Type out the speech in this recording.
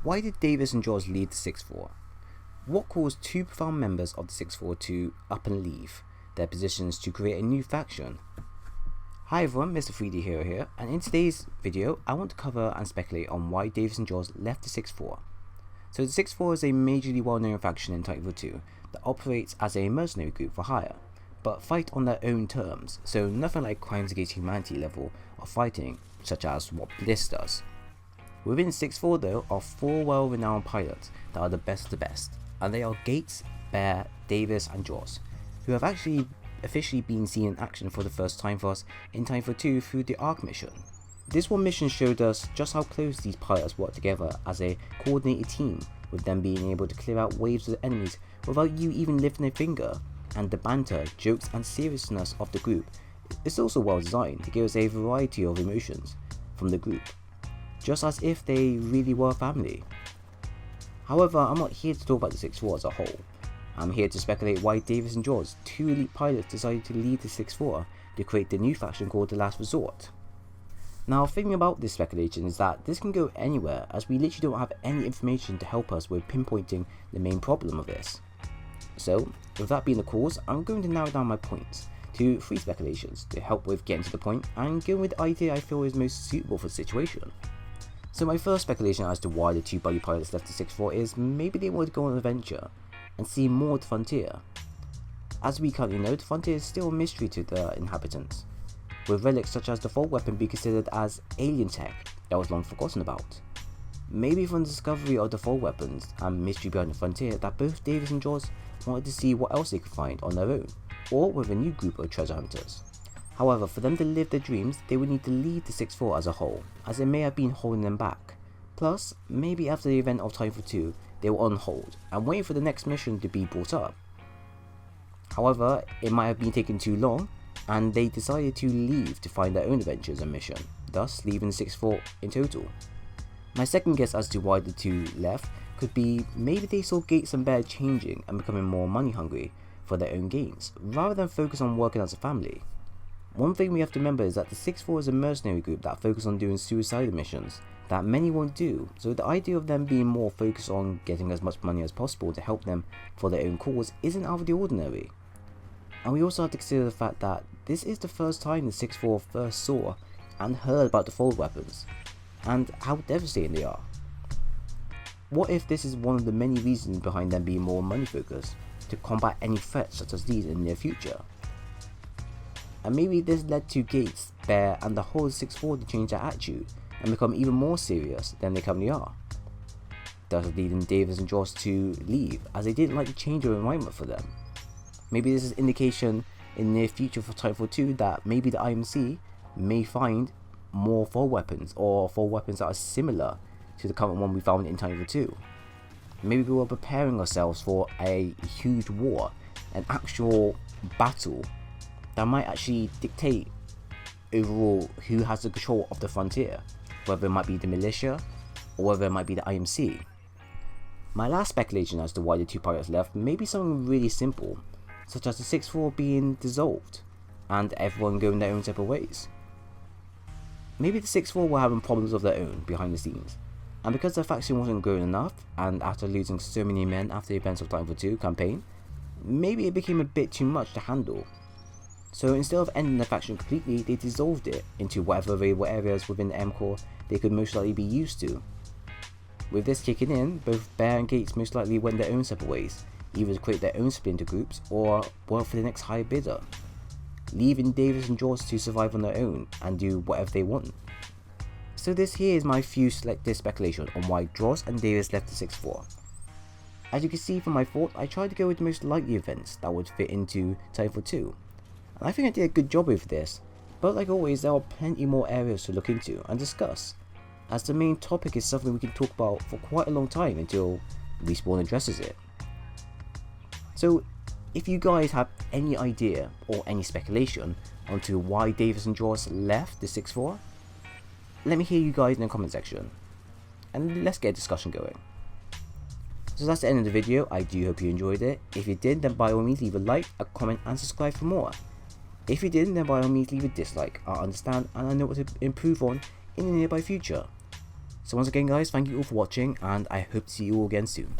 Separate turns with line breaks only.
Why did Davis and Droz leave the 6-4? What caused two profound members of the 6-4 to up and leave their positions to create a new faction? Hi everyone, Mr. 3D Hero here, and in today's video I want to cover and speculate on why Davis and Droz left the 6-4. So the 6-4 is a majorly well-known faction in Titanfall 2 that operates as a mercenary group for hire, but fight on their own terms, so nothing like crimes against humanity level of fighting, such as what Bliss does. Within 6-4 though are four well-renowned pilots that are the best of the best, and they are Gates, Bear, Davis and Droz, who have actually officially been seen in action for the first time for us in Titanfall 2 through the Ark mission. This one mission showed us just how close these pilots work together as a coordinated team, with them being able to clear out waves of enemies without you even lifting a finger, and the banter, jokes and seriousness of the group is also well designed to give us a variety of emotions from the group, just as if they really were family. However, I'm not here to talk about the 6-4 as a whole. I'm here to speculate why Davis and Droz, two elite pilots, decided to leave the 6-4 to create the new faction called the Last Resort. Now, thinking about this speculation is that this can go anywhere, as we literally don't have any information to help us with pinpointing the main problem of this. So, with that being the cause, I'm going to narrow down my points to 3 speculations to help with getting to the point and going with the idea I feel is most suitable for the situation. So my first speculation as to why the two buddy pilots left the 6-4 is maybe they wanted to go on an adventure and see more of the frontier. As we currently know, the frontier is still a mystery to the inhabitants, with relics such as the Fold weapon being considered as alien tech that was long forgotten about. Maybe from the discovery of the Fold weapons and mystery behind the frontier that both Davis and Droz wanted to see what else they could find on their own, or with a new group of treasure hunters. However, for them to live their dreams, they would need to leave the 6-4 as a whole, as it may have been holding them back. Plus, maybe after the event of Titanfall 2, they were on hold and waiting for the next mission to be brought up. However, it might have been taking too long, and they decided to leave to find their own adventures and mission, thus leaving the 6-4 in total. My second guess as to why the two left could be maybe they saw Gates and Bear changing and becoming more money hungry for their own gains, rather than focus on working as a family. One thing we have to remember is that the 6-4 is a mercenary group that focus on doing suicidal missions that many won't do, so the idea of them being more focused on getting as much money as possible to help them for their own cause isn't out of the ordinary. And we also have to consider the fact that this is the first time the 6-4 first saw and heard about the Fold weapons, and how devastating they are. What if this is one of the many reasons behind them being more money focused, to combat any threats such as these in the near future? And maybe this led to Gates, Bear and the whole 6-4 to change their attitude and become even more serious than they currently are, thus leading Davis and Droz to leave, as they didn't like the change of environment for them. Maybe this is indication in the near future for Titanfall 2 that maybe the IMC may find more Fold weapons, or Fold weapons that are similar to the current one we found in Titanfall 2. Maybe we were preparing ourselves for a huge war, an actual battle that might actually dictate overall who has the control of the frontier, whether it might be the militia or whether it might be the IMC. My last speculation as to why the two pilots left may be something really simple, such as the 6-4 being dissolved and everyone going their own separate ways. Maybe the 6-4 were having problems of their own behind the scenes, and because their faction wasn't growing enough, and after losing so many men after the events of Titanfall 2 campaign, maybe it became a bit too much to handle. So instead of ending the faction completely, they dissolved it into whatever available areas within the M-Core they could most likely be used to. With this kicking in, both Bear and Gates most likely went their own separate ways, either to create their own splinter groups or work for the next higher bidder, leaving Davis and Droz to survive on their own and do whatever they want. So this here is my few selected speculation on why Droz and Davis left the 6-4. As you can see from my thoughts, I tried to go with the most likely events that would fit into Titanfall 2. And I think I did a good job with this, but like always there are plenty more areas to look into and discuss, as the main topic is something we can talk about for quite a long time until Respawn addresses it. So if you guys have any idea or any speculation onto why Davis and Droz left the 6-4, let me hear you guys in the comment section, and let's get a discussion going. So that's the end of the video. I do hope you enjoyed it. If you did, then by all means leave a like, a comment and subscribe for more. If you didn't, then by all means leave a dislike. I understand and I know what to improve on in the nearby future. So once again guys, thank you all for watching, and I hope to see you all again soon.